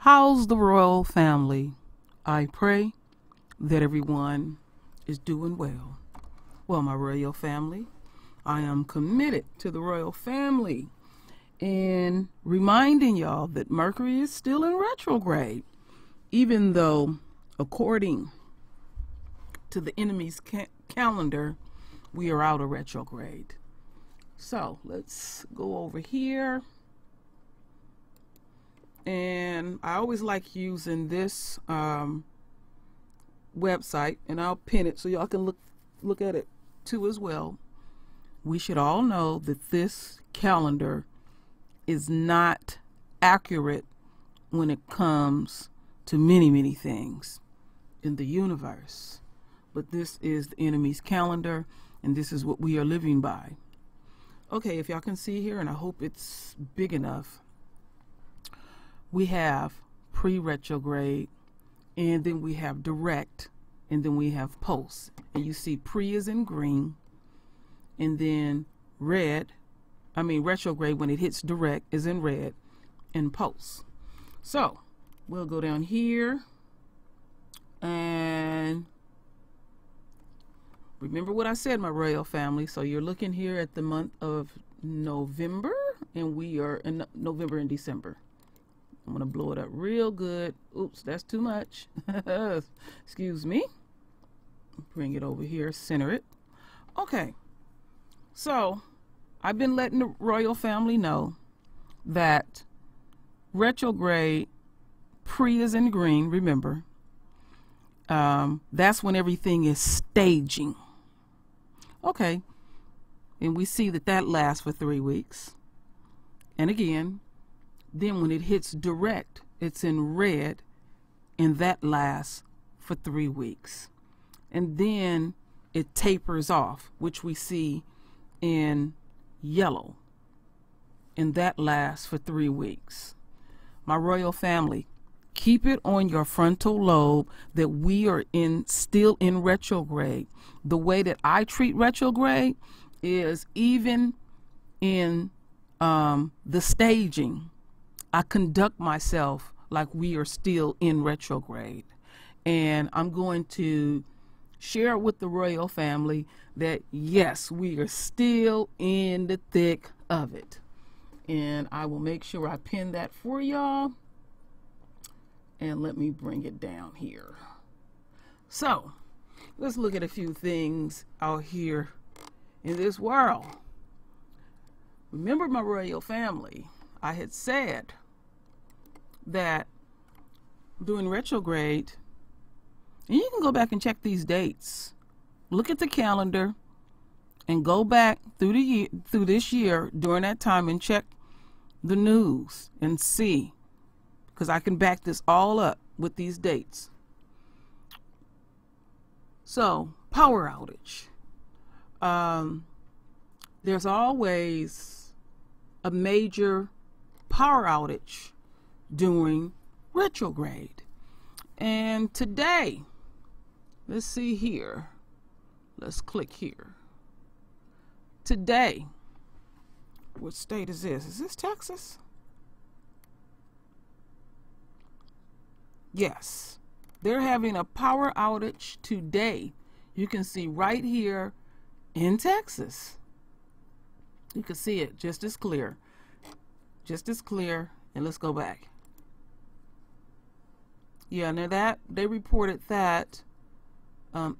How's the royal family? I pray that everyone is doing well. Well, my royal family, I am committed to the royal family and reminding y'all that Mercury is still in retrograde, even though according to the enemy's calendar, we are out of retrograde. So let's go over here. And I always like using this website, and I'll pin it so y'all can look at it too as well. We should all know that this calendar is not accurate when it comes to many things in the universe. But this is the enemy's calendar, and this is what we are living by. Okay, if y'all can see here, and I hope it's big enough, we have pre-retrograde, and then we have direct, and then we have post. And you see pre is in green, and then retrograde when it hits direct is in red, and post. So we'll go down here and remember what I said, my royal family. So you're looking here at the month of November, and we are in November and December. I'm going to blow it up real good. Oops, that's too much. Excuse me. Bring it over here, center it. Okay. So, I've been letting the royal family know that retrograde, pre is in green, remember. That's when everything is staging. Okay. And we see that lasts for 3 weeks. And again, then when it hits direct, it's in red, and that lasts for 3 weeks. And then it tapers off, which we see in yellow, and that lasts for 3 weeks. My royal family, keep it on your frontal lobe that we are still in retrograde. The way that I treat retrograde is even in the staging, I conduct myself like we are still in retrograde. And I'm going to share with the royal family that yes, we are still in the thick of it. And I will make sure I pin that for y'all. And let me bring it down here. So let's look at a few things out here in this world. Remember, my royal family, I had said that during retrograde, and you can go back and check these dates, look at the calendar and go back through this year during that time and check the news and see, because I can back this all up with these dates. So power outage, there's always a major power outage during retrograde. And today, let's see here, let's click here. Today, what state is this? Is this Texas? Yes, they're having a power outage today. You can see right here in Texas. You can see it just as clear. And let's go back. Yeah, now that they reported that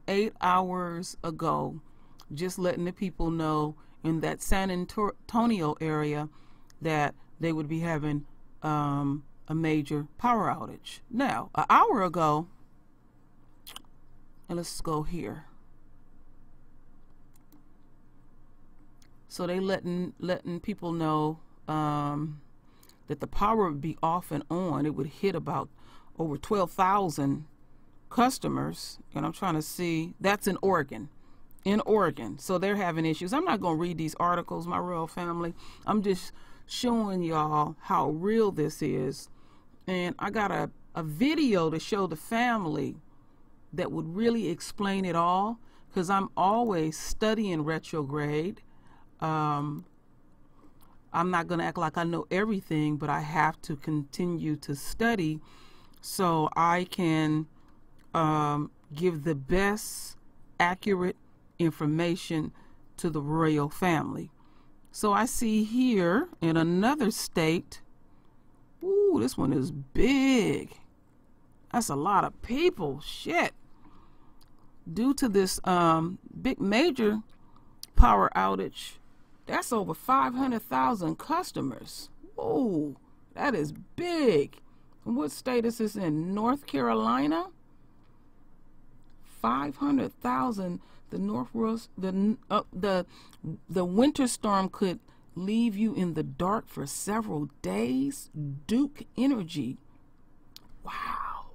8 hours ago, just letting the people know in that San Antonio area that they would be having a major power outage. Now, an hour ago, and let's go here. So they letting people know that the power would be off and on. It would hit about over 12,000 customers, and I'm trying to see, that's in Oregon. So they're having issues. I'm not going to read these articles, my royal family. I'm just showing y'all how real this is. And I got a video to show the family that would really explain it all, because I'm always studying retrograde. I'm not going to act like I know everything, but I have to continue to study so I can give the best accurate information to the royal family. So I see here in another state, ooh, this one is big. That's a lot of people. Shit. Due to this big major power outage, that's over 500,000 customers. Whoa, that is big. And what state is this in? North Carolina? 500,000. The winter storm could leave you in the dark for several days. Duke Energy. Wow,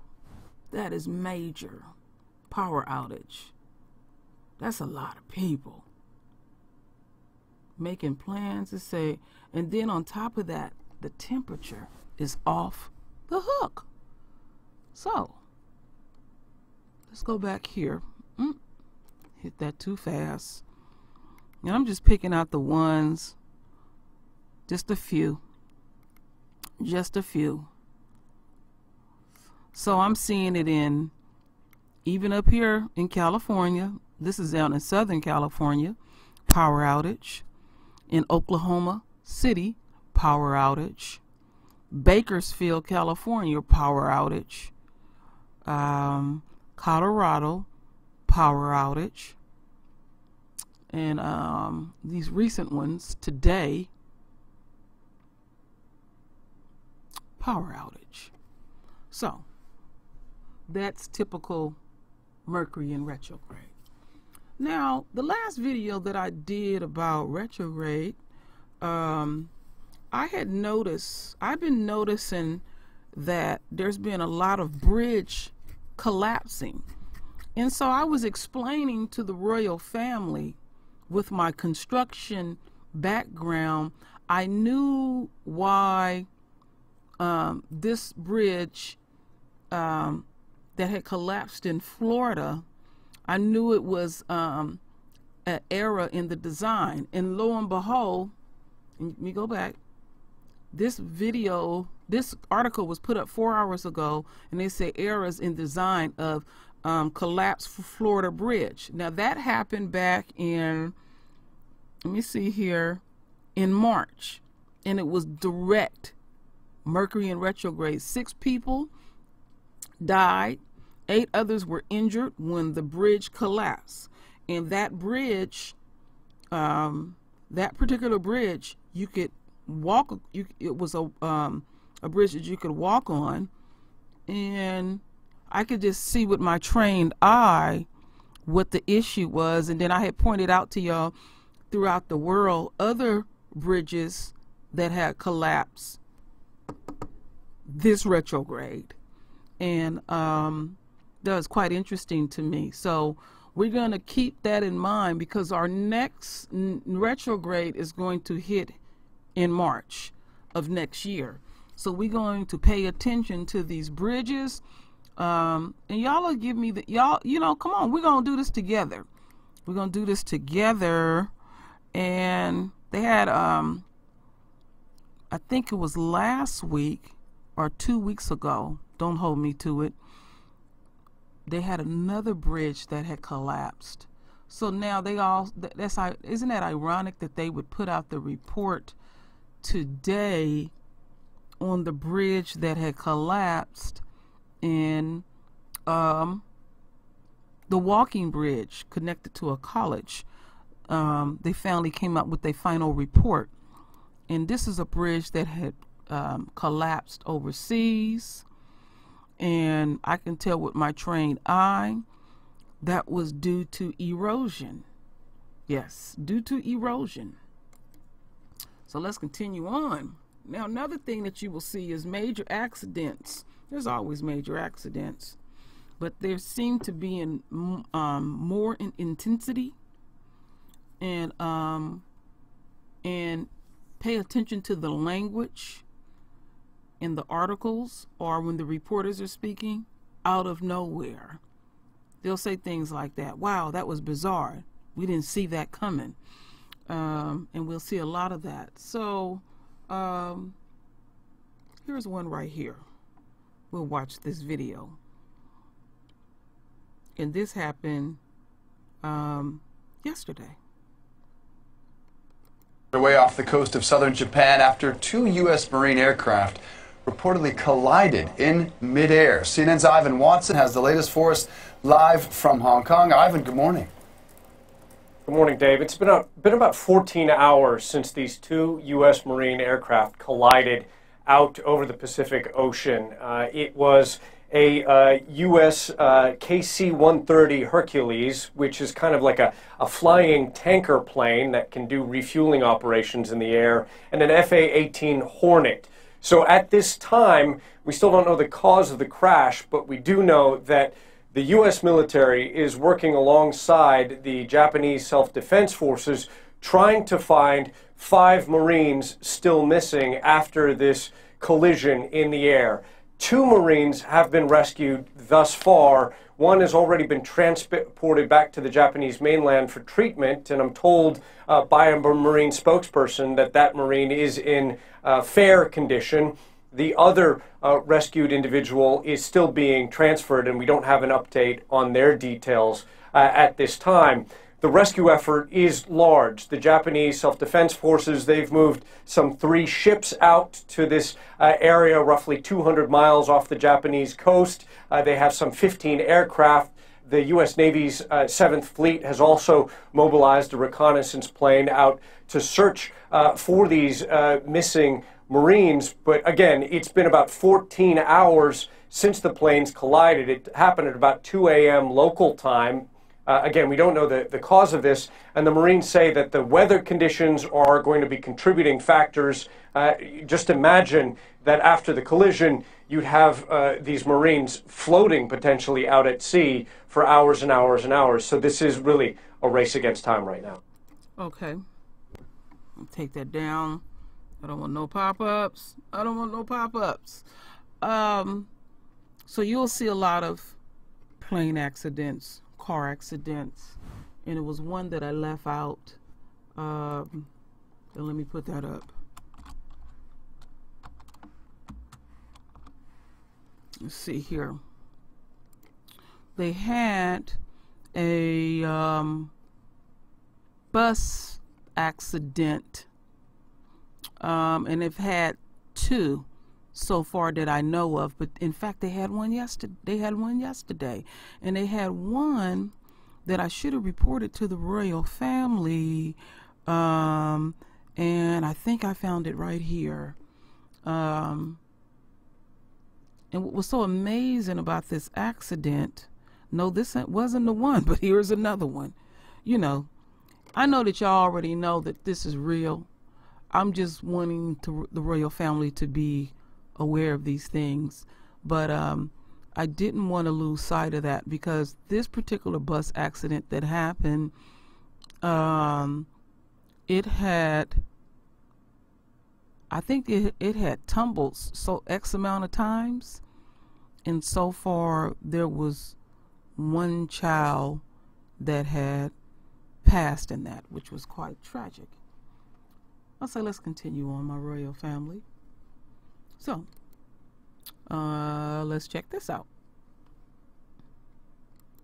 that is major power outage. That's a lot of people making plans to say, and then on top of that, the temperature is off the hook. So let's go back here. Hit that too fast. And I'm just picking out the ones, just a few. So I'm seeing it in, even up here in California. This is down in Southern California, power outage. In Oklahoma City, power outage. Bakersfield, California, power outage. Colorado, power outage. And these recent ones today, power outage. So that's typical Mercury in retrograde. Now, the last video that I did about retrograde, I've been noticing that there's been a lot of bridge collapsing. And so I was explaining to the royal family, with my construction background, I knew why this bridge that had collapsed in Florida, I knew it was an error in the design. And lo and behold, let me go back. This article was put up 4 hours ago, and they say errors in design of collapsed Florida bridge. Now that happened back in, let me see here, in March, and it was direct Mercury in retrograde. 6 people died, 8 others were injured when the bridge collapsed. And that bridge, that particular bridge, you could walk. It was a bridge that you could walk on, and I could just see with my trained eye what the issue was. And then I had pointed out to y'all throughout the world other bridges that had collapsed this retrograde. And that was quite interesting to me. So we're going to keep that in mind, because our next retrograde is going to hit in March of next year. So we're going to pay attention to these bridges. And y'all will give me come on, we're going to do this together. We're going to do this together. And they had, I think it was last week or 2 weeks ago, don't hold me to it, they had another bridge that had collapsed. So now isn't that ironic that they would put out the report today on the bridge that had collapsed in the walking bridge connected to a college. They finally came up with a final report, and this is a bridge that had collapsed overseas, and I can tell with my trained eye that was due to erosion. Yes, due to erosion. So let's continue on. Now, another thing that you will see is major accidents. There's always major accidents, but there seem to be more in intensity. And pay attention to the language in the articles, or when the reporters are speaking, out of nowhere they'll say things like that. Wow, that was bizarre. We didn't see that coming. And we'll see a lot of that. So Here's one right here. We'll watch this video. And this happened yesterday. Way off the coast of southern Japan after two U.S. Marine aircraft reportedly collided in midair. CNN's Ivan Watson has the latest for us live from Hong Kong. Ivan, good morning. Good morning, Dave. It's been about 14 hours since these two U.S. Marine aircraft collided out over the Pacific Ocean. It was a U.S. KC-130 Hercules, which is kind of like a flying tanker plane that can do refueling operations in the air, and an FA-18 Hornet. So at this time, we still don't know the cause of the crash, but we do know that the U.S. military is working alongside the Japanese self-defense forces, trying to find 5 Marines still missing after this collision in the air. 2 Marines have been rescued thus far. One has already been transported back to the Japanese mainland for treatment, and I'm told by a Marine spokesperson that that Marine is in fair condition. The other rescued individual is still being transferred, and we don't have an update on their details at this time. The rescue effort is large. The Japanese self-defense forces, they've moved some 3 ships out to this area, roughly 200 miles off the Japanese coast. They have some 15 aircraft. The U.S. Navy's 7th Fleet has also mobilized a reconnaissance plane out to search for these missing Marines. But again, it's been about 14 hours since the planes collided. It happened at about 2 a.m. local time. Again, we don't know the cause of this, and the Marines say that the weather conditions are going to be contributing factors. Just imagine that after the collision, you'd have these Marines floating potentially out at sea for hours and hours and hours. So this is really a race against time right now. Okay. I'll take that down. I don't want no pop-ups. I don't want no pop-ups. So you'll see a lot of plane accidents, car accidents, and it was one that I left out. Let me put that up. Let's see here. They had a bus accident, and they've had 2 so far that I know of, but in fact they had one yesterday. And they had one that I should have reported to the royal family, and I think I found it right here. And what was so amazing about this accident, no, this wasn't the one, but here's another one. You know, I know that y'all already know that this is real. I'm just wanting the royal family to be aware of these things, but I didn't want to lose sight of that, because this particular bus accident that happened, it had, I think it had tumbled so X amount of times, and so far there was 1 child that had passed in that, which was quite tragic. I'll say let's continue on, my royal family. So, let's check this out.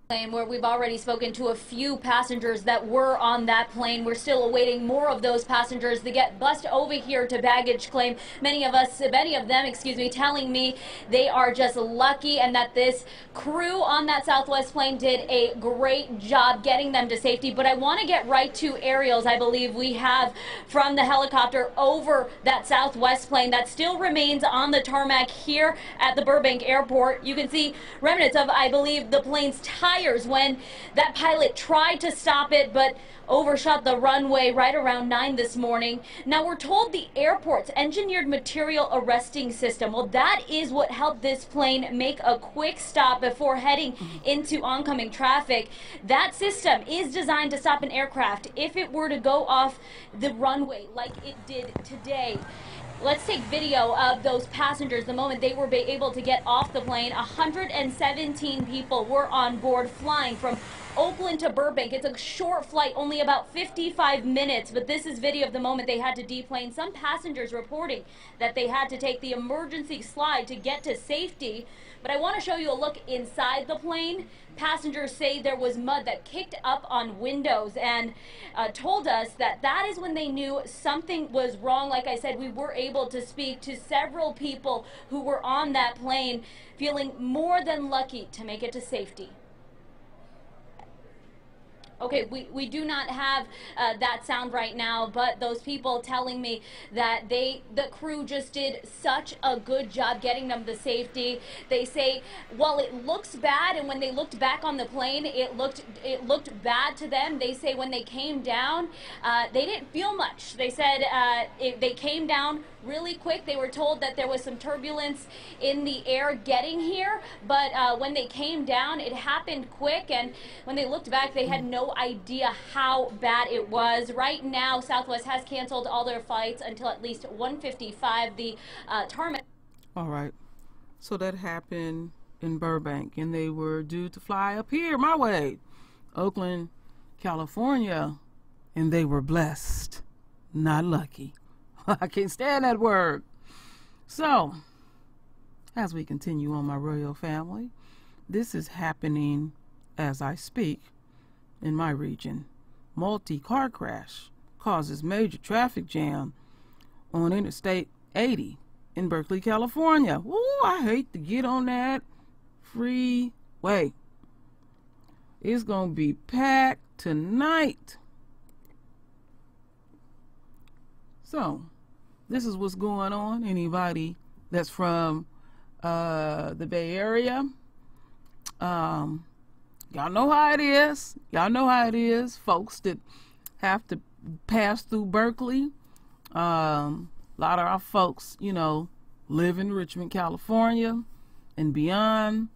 Where we've already spoken to a few passengers that were on that plane. We're still awaiting more of those passengers to get bussed over here to baggage claim. Many of them, telling me they are just lucky, and that this crew on that Southwest plane did a great job getting them to safety. But I want to get right to aerials I believe we have from the helicopter over that Southwest plane that still remains on the tarmac here at the Burbank Airport. You can see remnants of, I believe, the plane's tires when that pilot tried to stop it, but overshot the runway right around 9 this morning. Now we're told the airport's engineered material arresting system, well, that is what helped this plane make a quick stop before heading into oncoming traffic. That system is designed to stop an aircraft if it were to go off the runway like it did today. Let's take video of those passengers the moment they were able to get off the plane. 117 people were on board, flying from Oakland to Burbank. It's a short flight, only about 55 minutes, but this is video of the moment they had to deplane. Some passengers reporting that they had to take the emergency slide to get to safety. But I want to show you a look inside the plane. Passengers say there was mud that kicked up on windows and told us that that is when they knew something was wrong. Like I said, we were able to speak to several people who were on that plane, feeling more than lucky to make it to safety. Okay, we do not have that sound right now, but those people telling me that the crew just did such a good job getting them to safety. They say, while it looks bad, and when they looked back on the plane, it looked bad to them. They say when they came down, they didn't feel much. They said they came down really quick. They were told that there was some turbulence in the air getting here, but when they came down, it happened quick, and when they looked back, they had no idea how bad it was. Right now, Southwest has canceled all their flights until at least 1:55. The tarmac. All right. So that happened in Burbank, and they were due to fly up here my way, Oakland, California, and they were blessed, not lucky. I can't stand that word. So, as we continue on, my royal family, this is happening as I speak in my region. MultiCar Crash causes major traffic jam on Interstate 80 in Berkeley, California. Ooh, I hate to get on that freeway. It's going to be packed tonight. So, this is what's going on. Anybody that's from the Bay Area, y'all know how it is. Y'all know how it is. Folks that have to pass through Berkeley. A lot of our folks, you know, live in Richmond, California and beyond.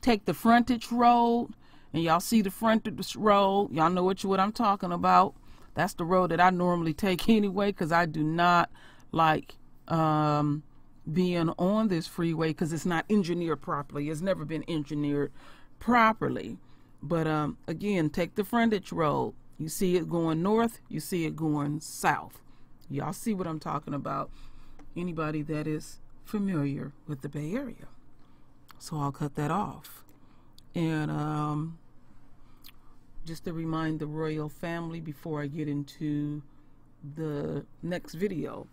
Take the frontage road, and y'all see the frontage road. Y'all know what I'm talking about. That's the road that I normally take anyway, because I do not like being on this freeway because it's not engineered properly. It's never been engineered properly. But again, take the frontage road. You see it going north, you see it going south. Y'all see what I'm talking about. Anybody that is familiar with the Bay Area. So I'll cut that off. And just to remind the royal family before I get into the next video,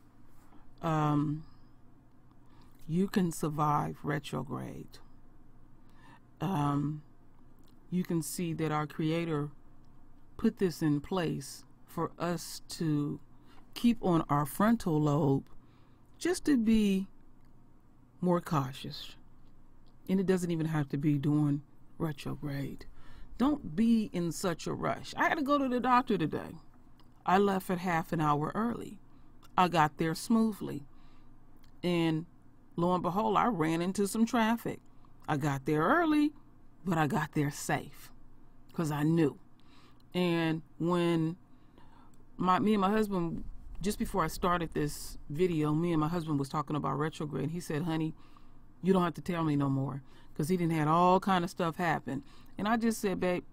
you can survive retrograde. You can see that our Creator put this in place for us to keep on our frontal lobe, just to be more cautious. And it doesn't even have to be during retrograde. Don't be in such a rush. I had to go to the doctor today. I left at half an hour early. I got there smoothly. And lo and behold, I ran into some traffic. I got there early, but I got there safe because I knew. And when me and my husband, just before I started this video, me and my husband was talking about retrograde. He said, honey, you don't have to tell me no more, because he didn't had all kind of stuff happen. And I just said, babe,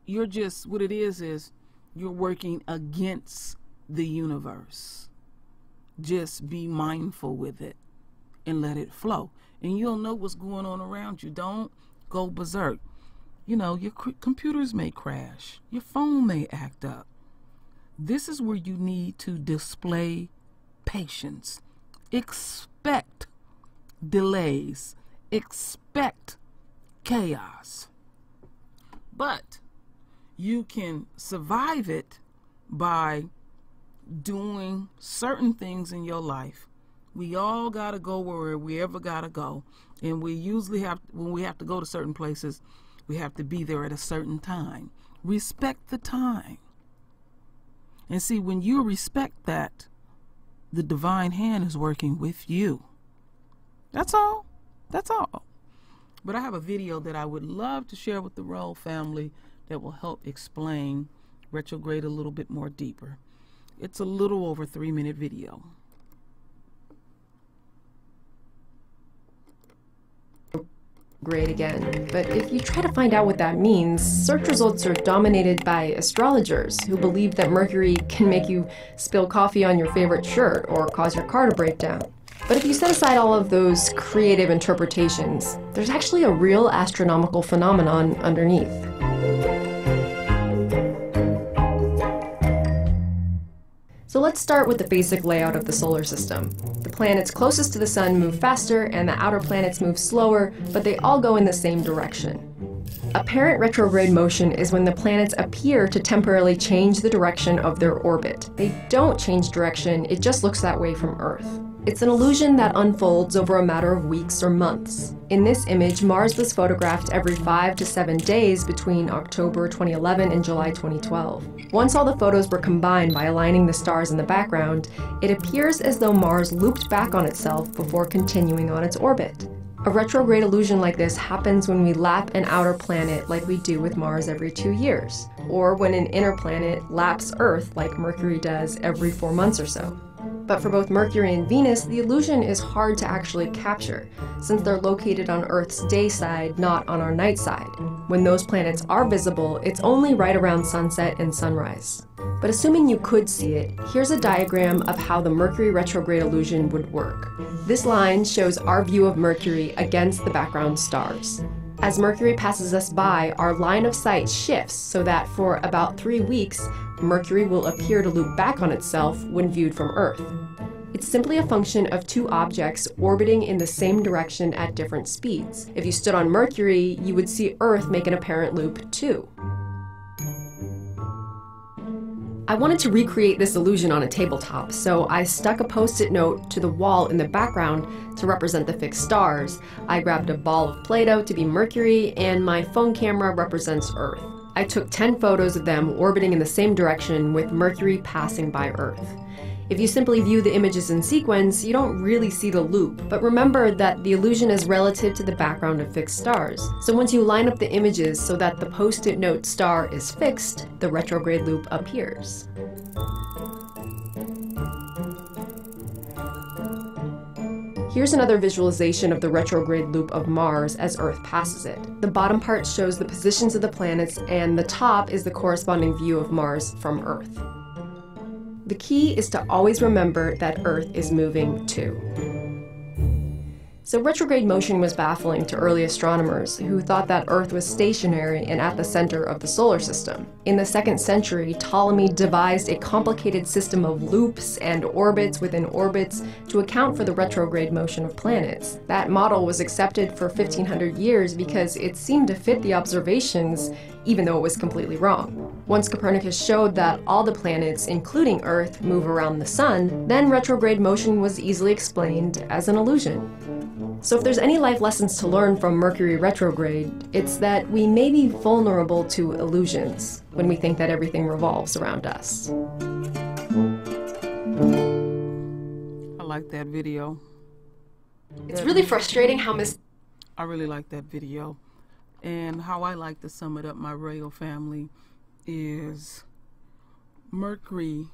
you're just, what it is you're working against the universe. Just be mindful with it and let it flow. And you'll know what's going on around you. Don't go berserk. You know, your computers may crash. Your phone may act up. This is where you need to display patience. Expect delays. Expect chaos. But you can survive it by doing certain things in your life. We all got to go where we ever got to go. And we usually have, when we have to go to certain places, we have to be there at a certain time. Respect the time. And see, when you respect that, the divine hand is working with you. That's all. That's all. But I have a video that I would love to share with the royal family that will help explain retrograde a little bit more deeper. It's a little over 3-minute video. retrograde again. But if you try to find out what that means, search results are dominated by astrologers who believe that Mercury can make you spill coffee on your favorite shirt or cause your car to break down. But if you set aside all of those creative interpretations, there's actually a real astronomical phenomenon underneath. So let's start with the basic layout of the solar system. The planets closest to the sun move faster and the outer planets move slower, but they all go in the same direction. Apparent retrograde motion is when the planets appear to temporarily change the direction of their orbit. They don't change direction, it just looks that way from Earth. It's an illusion that unfolds over a matter of weeks or months. In this image, Mars was photographed every 5 to 7 days between October 2011 and July 2012. Once all the photos were combined by aligning the stars in the background, it appears as though Mars looped back on itself before continuing on its orbit. A retrograde illusion like this happens when we lap an outer planet like we do with Mars every 2 years, or when an inner planet laps Earth like Mercury does every 4 months or so. But for both Mercury and Venus, the illusion is hard to actually capture, since they're located on Earth's day side, not on our night side. When those planets are visible, it's only right around sunset and sunrise. But assuming you could see it, here's a diagram of how the Mercury retrograde illusion would work. This line shows our view of Mercury against the background stars. As Mercury passes us by, our line of sight shifts so that for about 3 weeks, Mercury will appear to loop back on itself when viewed from Earth. It's simply a function of two objects orbiting in the same direction at different speeds. If you stood on Mercury, you would see Earth make an apparent loop too. I wanted to recreate this illusion on a tabletop, so I stuck a post-it note to the wall in the background to represent the fixed stars. I grabbed a ball of Play-Doh to be Mercury, and my phone camera represents Earth. I took 10 photos of them orbiting in the same direction with Mercury passing by Earth. If you simply view the images in sequence, you don't really see the loop, but remember that the illusion is relative to the background of fixed stars. So once you line up the images so that the post-it note star is fixed, the retrograde loop appears. Here's another visualization of the retrograde loop of Mars as Earth passes it. The bottom part shows the positions of the planets, and the top is the corresponding view of Mars from Earth. The key is to always remember that Earth is moving too. So retrograde motion was baffling to early astronomers who thought that Earth was stationary and at the center of the solar system. In the 2nd century, Ptolemy devised a complicated system of loops and orbits within orbits to account for the retrograde motion of planets. That model was accepted for 1500 years because it seemed to fit the observations, even though it was completely wrong. Once Copernicus showed that all the planets, including Earth, move around the sun, then retrograde motion was easily explained as an illusion. So if there's any life lessons to learn from Mercury retrograde, it's that we may be vulnerable to illusions when we think that everything revolves around us. I like that video. It's really frustrating how I really like that video. And how I like to sum it up, my royal family, is Mercury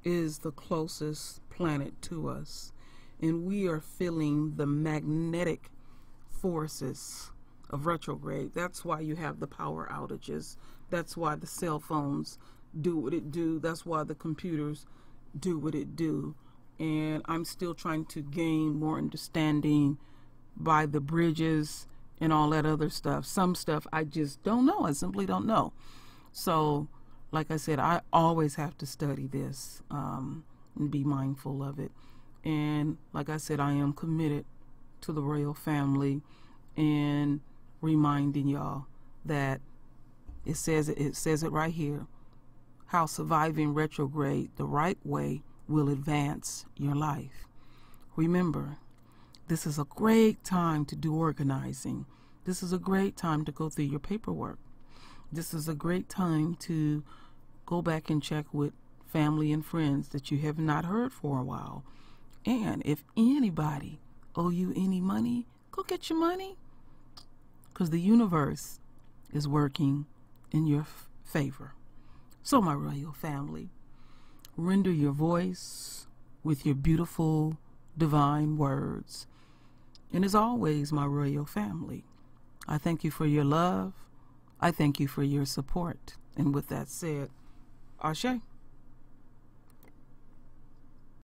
is the closest planet to us. And we are feeling the magnetic forces of retrograde. That's why you have the power outages. That's why the cell phones do what it do. That's why the computers do what it do. And I'm still trying to gain more understanding by the bridges and all that other stuff. Some stuff I just don't know. I simply don't know. So, like I said, I always have to study this and be mindful of it. And like I said, I am committed to the royal family and reminding y'all that it says it right here, how surviving retrograde the right way will advance your life. Remember, this is a great time to do organizing. This is a great time to go through your paperwork. This is a great time to go back and check with family and friends that you have not heard for a while. And if anybody owe you any money, go get your money, because the universe is working in your favor. So my royal family, render your voice with your beautiful divine words. And as always, my royal family, I thank you for your love. I thank you for your support. And with that said, Ashe.